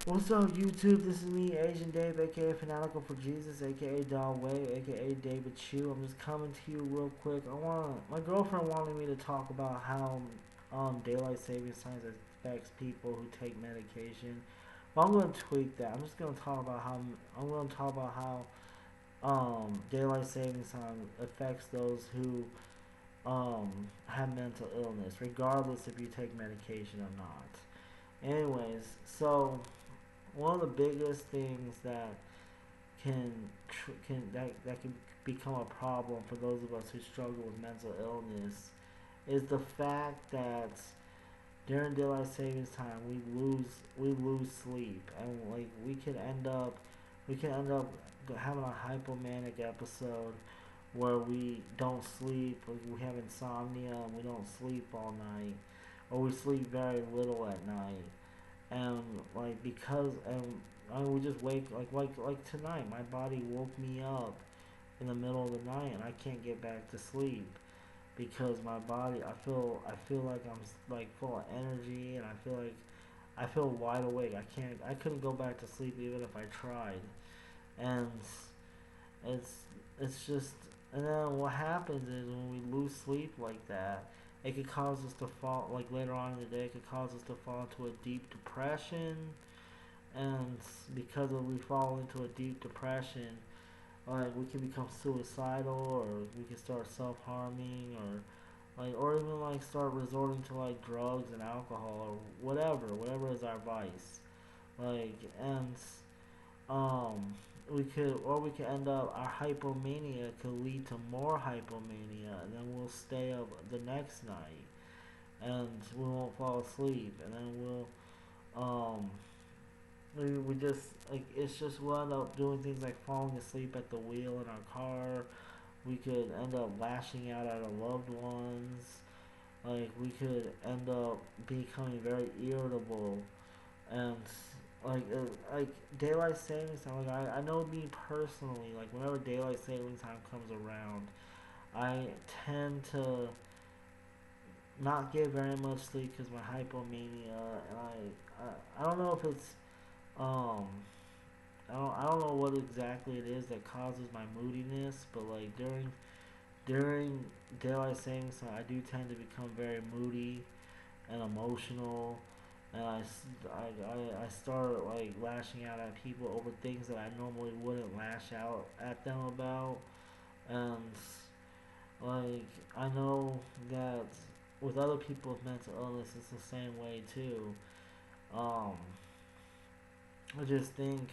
What's up, YouTube? This is me, Asian Dave, aka Fanatical for Jesus, aka Don Way, aka David Chu. I'm just coming to you real quick. My girlfriend wanted me to talk about how daylight savings times affects people who take medication. But I'm gonna tweak that. I'm just gonna talk about how daylight savings time affects those who have mental illness, regardless if you take medication or not. Anyways, so one of the biggest things that that can become a problem for those of us who struggle with mental illness is the fact that during daylight savings time we lose sleep, and like we can end up having a hypomanic episode where we don't sleep, or we have insomnia and we don't sleep all night, or we sleep very little at night. And like because and I would just wake like tonight. My body woke me up in the middle of the night, and I can't get back to sleep because my body. I feel like I'm like full of energy, and I feel wide awake. I couldn't go back to sleep even if I tried, and it's it's just. And then what happens is when we lose sleep like that, it could cause us to fall, like later on in the day, it could cause us to fall into a deep depression. And because of we fall into a deep depression, like we can become suicidal, or we can start self-harming, or even like start resorting to like drugs and alcohol, or whatever is our vice. Like, and um we could end up, our hypomania could lead to more hypomania, and then we'll stay up the next night, and we won't fall asleep, and then um we just like it's just we'll end up doing things like falling asleep at the wheel in our car. We could end up lashing out at our loved ones. Like, we could end up becoming very irritable, and like daylight savings time. Like, I know me personally. Like, whenever daylight savings time comes around, I tend to not get very much sleep because my hypomania, and I don't know if it's um I don't know what exactly it is that causes my moodiness, but like during daylight savings time, I do tend to become very moody and emotional, and I start like lashing out at people over things that I normally wouldn't lash out at them about. And like, I know that with other people with mental illness, it's the same way too. Um, I just think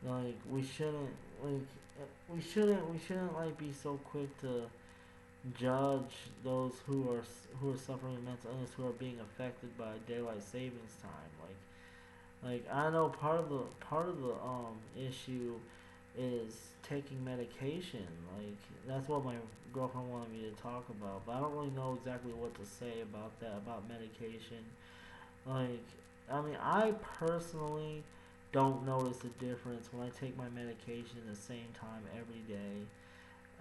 like like we shouldn't like be so quick to judge those who are suffering with mental illness, who are being affected by daylight savings time. Like I know part of the issue is taking medication. Like, that's what my girlfriend wanted me to talk about, but I don't really know exactly what to say about that, about medication. Like, I mean, I personally don't notice a difference when I take my medication at the same time every day.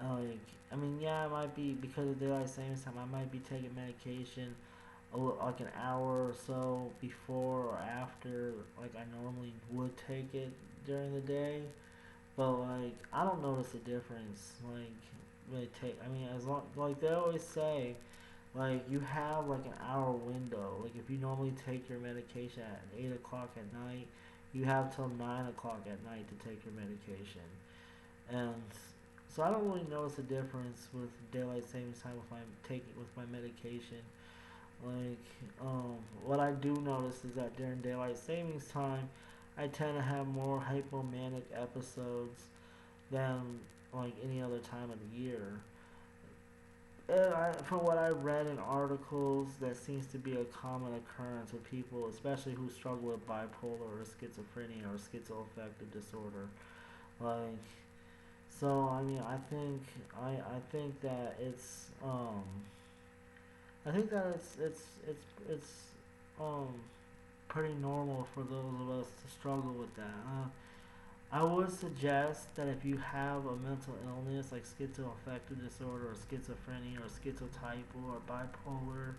Like, I mean, yeah, it might be because of daylight savings time. I might be taking medication like an hour or so before or after, like I normally would take it during the day. But like, I don't notice a difference. Like, really take. I mean, as long like they always say, like you have like an hour window. Like, if you normally take your medication at 8 o'clock at night, you have till 9 o'clock at night to take your medication. And so I don't really notice a difference with daylight savings time with my medication. Like, what I do notice is that during daylight savings time, I tend to have more hypomanic episodes than like any other time of the year. From what I read in articles, that seems to be a common occurrence with people, especially who struggle with bipolar or schizophrenia or schizoaffective disorder. Like, so I mean, I think that it's um pretty normal for those of us to struggle with that. I would suggest that if you have a mental illness like schizoaffective disorder or schizophrenia or schizotypal or bipolar,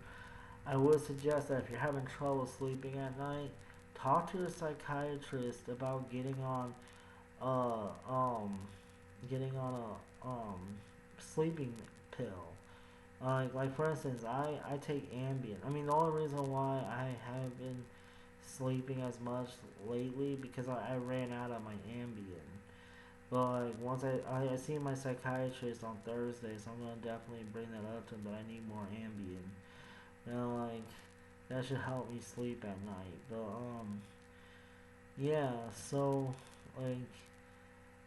I would suggest that if you're having trouble sleeping at night, talk to your psychiatrist about uh um getting on a sleeping pill. Like for instance, I take Ambien. I mean, the only reason why I haven't been sleeping as much lately because I ran out of my Ambien. But like once I see my psychiatrist on Thursday, so I'm gonna definitely bring that up to him that I need more Ambien. And like that should help me sleep at night. But yeah, so like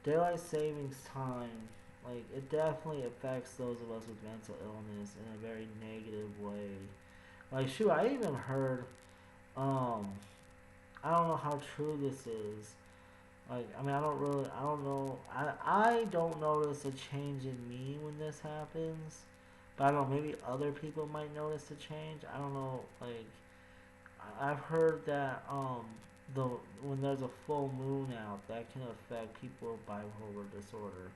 daylight savings time, like it definitely affects those of us with mental illness in a very negative way. Like shoot, I even heard um I don't know how true this is. Like I mean I don't know I don't notice a change in me when this happens. But I don't know, maybe other people might notice a change. I don't know, like I've heard that the when there's a full moon out that can affect people with bipolar disorder.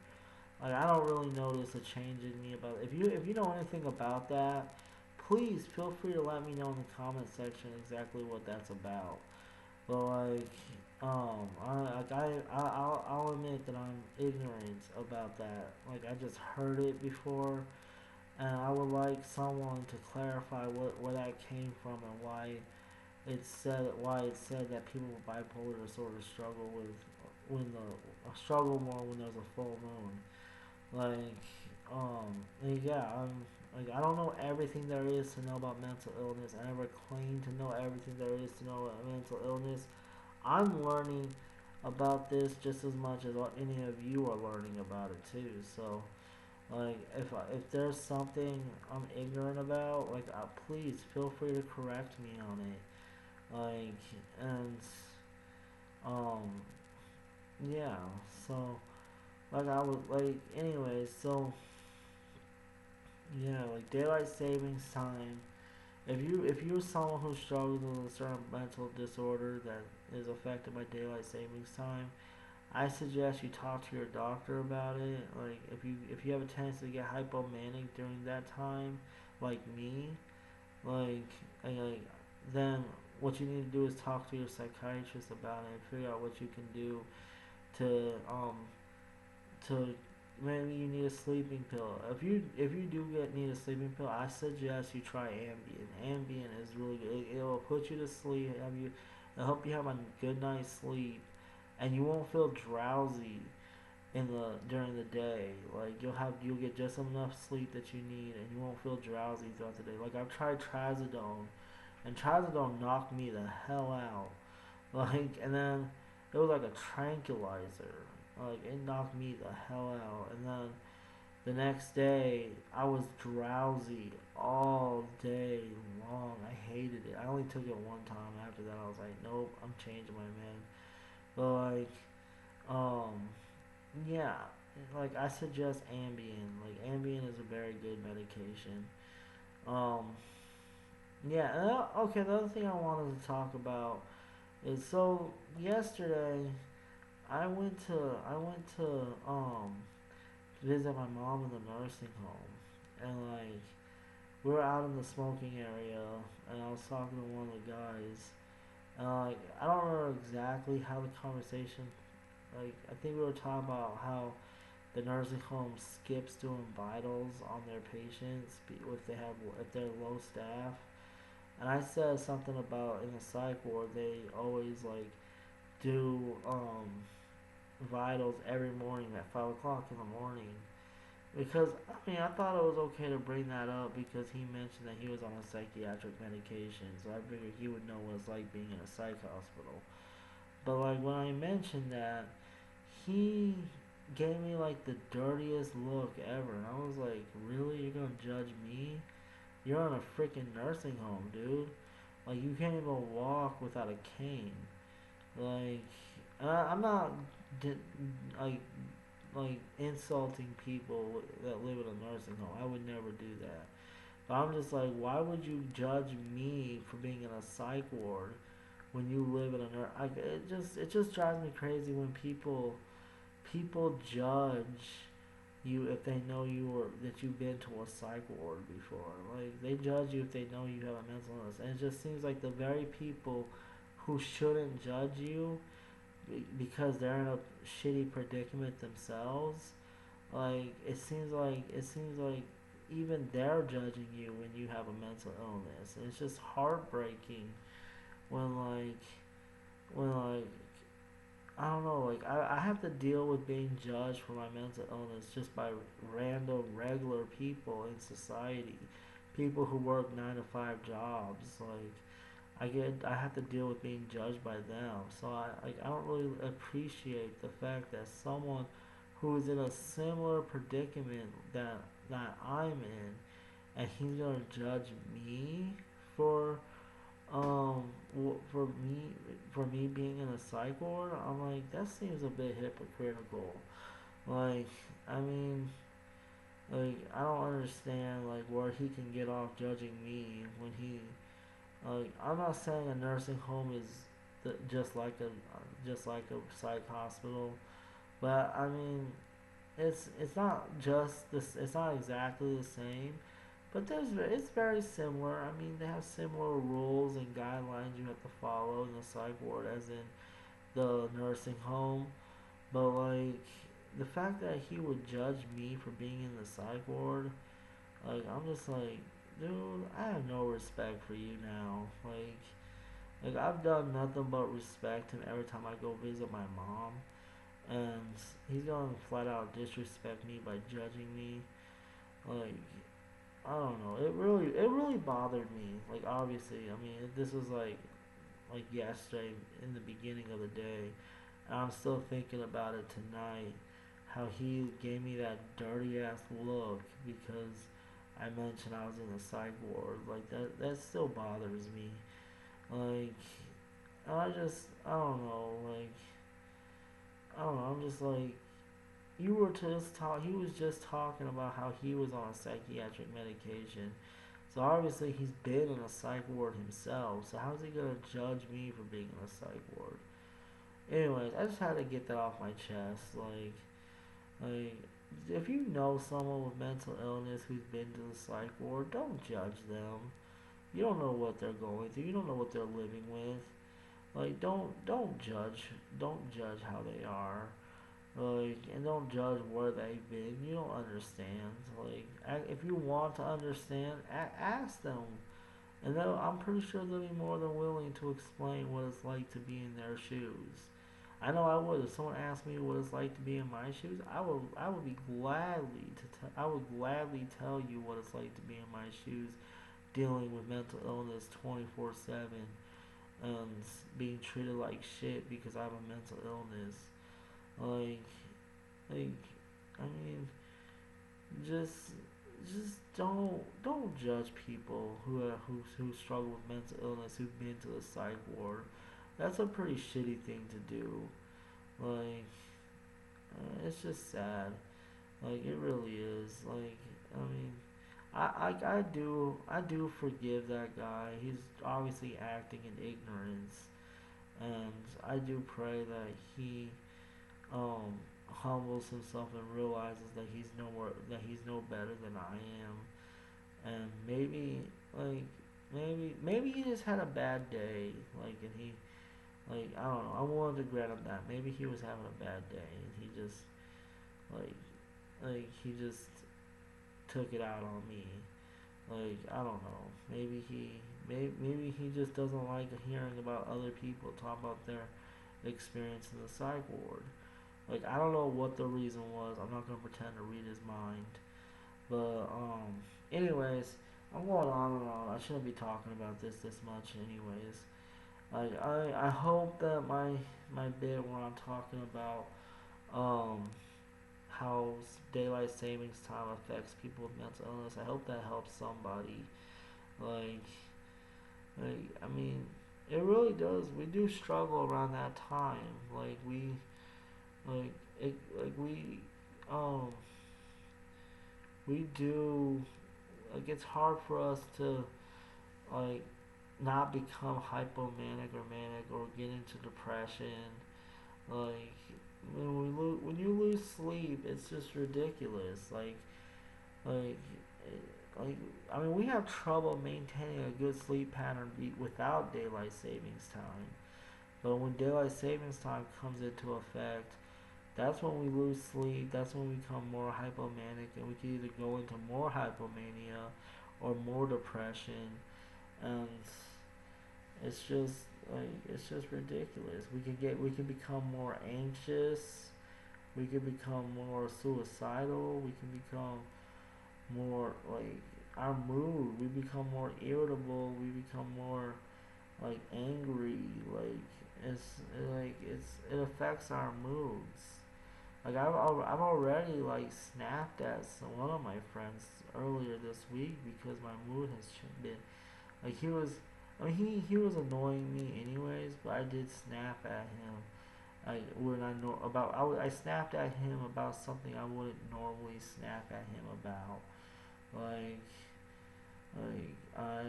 Like I don't really notice a change in me about it. If you know anything about that, please feel free to let me know in the comment section exactly what that's about. But like I'll admit that I'm ignorant about that. Like I just heard it before, and I would like someone to clarify where that came from and why it said that people with bipolar disorder struggle more when there's a full moon. Like yeah, I don't know everything there is to know about mental illness. I never claim to know everything there is to know about mental illness. I'm learning about this just as much as any of you are learning about it too. So like if there's something I'm ignorant about, like please feel free to correct me on it. Like and um yeah, so like I was like anyways, so yeah, like daylight savings time. If you're someone who struggles with a certain mental disorder that is affected by daylight savings time, I suggest you talk to your doctor about it. Like if you have a tendency to get hypomanic during that time, like me, like like then what you need to do is talk to your psychiatrist about it and figure out what you can do to to maybe you need a sleeping pill. If you do need a sleeping pill, I suggest you try Ambien. Ambien is really good. It will put you to sleep. It'll help you have a good night's sleep, and you won't feel drowsy in the during the day. Like you'll get just enough sleep that you need, and you won't feel drowsy throughout the day. Like I've tried trazodone, and trazodone knocked me the hell out. Like and then it was like a tranquilizer. Like it knocked me the hell out, and then the next day I was drowsy all day long. I hated it. I only took it one time. After that, I was like, nope, I'm changing my man. But like, um, yeah, like I suggest Ambien. Like Ambien is a very good medication. Um, yeah. Okay. The other thing I wanted to talk about is so yesterday I went to visit my mom in the nursing home, and like we were out in the smoking area, and I was talking to one of the guys, and like I don't remember exactly how the conversation. Like I think we were talking about how the nursing home skips doing vitals on their patients if they're low staff, and I said something about in the psych ward they always like do vitals every morning at 5 o'clock in the morning. Because I mean, I thought it was okay to bring that up because he mentioned that he was on a psychiatric medication, so I figured he would know what it's like being in a psych hospital. But like when I mentioned that, he gave me like the dirtiest look ever, and I was like, "Really? You're gonna judge me? You're in a freaking nursing home, dude. Like you can't even walk without a cane." Like, I'm not di- like insulting people that live in a nursing home. I would never do that. But I'm just like, why would you judge me for being in a psych ward when you live in a nurse? It just drives me crazy when people judge you if they know that you've been to a psych ward before. Like they judge you if they know you have a mental illness, and it just seems like the very people who shouldn't judge you because they're in a shitty predicament themselves. Like it seems like even they're judging you when you have a mental illness. And it's just heartbreaking when when I don't know, I have to deal with being judged for my mental illness just by random regular people in society. People who work 9 to 5 jobs. I have to deal with being judged by them. So I don't really appreciate the fact that someone who is in a similar predicament that I'm in, and he's gonna judge me for um for me being in a psych ward. I'm like, that seems a bit hypocritical. Like, I mean, I don't understand where he can get off judging me when he I'm not saying a nursing home is just like a psych hospital, but I mean, it's not just this. It's not exactly the same, but it's very similar. I mean, they have similar rules and guidelines you have to follow in the psych ward as in the nursing home. But the fact that he would judge me for being in the psych ward, I'm just like, dude, I have no respect for you now. I've done nothing but respect him every time I go visit my mom, and he's gonna flat out disrespect me by judging me. Like, I don't know. It really bothered me. Obviously, I mean, if this was like yesterday in the beginning of the day, and I'm still thinking about it tonight. How he gave me that dirty ass look because I mentioned I was in the psych ward. That still bothers me. Like I don't know. I don't know. I'm just like, you were just talk. He was just talking about how he was on psychiatric medication. So obviously he's been in a psych ward himself. So how's he gonna judge me for being in a psych ward? Anyways, I just had to get that off my chest. Like, if you know someone with mental illness who's been to the psych ward, don't judge them. You don't know what they're going through. You don't know what they're living with. Don't judge how they are. And don't judge where they've been. You don't understand. If you want to understand, ask them, and I'm pretty sure they'll be more than willing to explain what it's like to be in their shoes. I know I would. If someone asked me what it's like to be in my shoes, I would gladly tell you what it's like to be in my shoes, dealing with mental illness 24/7, and being treated like shit because I have a mental illness. Like, like, I mean, just don't judge people who struggle with mental illness who've been to the psych ward. That's a pretty shitty thing to do. Like, it's just sad. It really is. I mean, I do forgive that guy. He's obviously acting in ignorance, and I do pray that he um humbles himself and realizes that he's no better than I am, and maybe he just had a bad day. And he I don't know. I'm willing to grant him that. Maybe he was having a bad day and he just like he just took it out on me. I don't know. Maybe he just doesn't like hearing about other people talk about their experience in the psych ward. I don't know what the reason was. I'm not gonna pretend to read his mind. But anyways, I'm going on and on. I shouldn't be talking about this much anyways. I hope that my bit where I'm talking about um how daylight savings time affects people with mental illness, I hope that helps somebody. Like I mean, it really does. We do struggle around that time. Like it like um we do it's hard for us to like not become hypomanic or manic or get into depression. Like when you lose sleep, it's just ridiculous. Like like I mean, we have trouble maintaining a good sleep pattern without daylight savings time. But when daylight savings time comes into effect, that's when we lose sleep. That's when we become more hypomanic, and we can either go into more hypomania or more depression. And it's just it's just ridiculous. We can become more anxious. We can become more suicidal. We can become more like our mood. We become more irritable. We become more like angry. It affects our moods. Like I've already like snapped at one of my friends earlier this week because my mood has been like he was annoying me anyways, but I did snap at him. I snapped at him about something I wouldn't normally snap at him about. Like I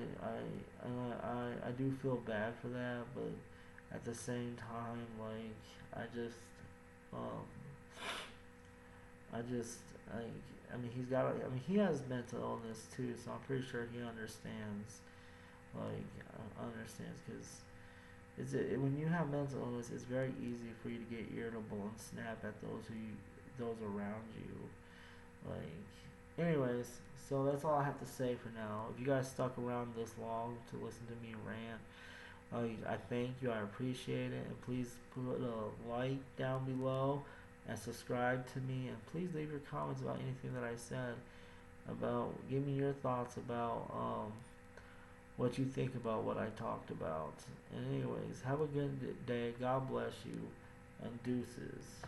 do feel bad for that, but at the same time, um I just like he has mental illness too, so I'm pretty sure he understands. Understands because when you have mental illness, it's very easy for you to get irritable and snap at those around you. Like, anyways, so that's all I have to say for now. If you guys stuck around this long to listen to me rant, I thank you. I appreciate it, and please put a like down below and subscribe to me, and please leave your comments about anything that I said. Give me your thoughts about what you think about what I talked about. And anyways, have a good day. God bless you, and deuces.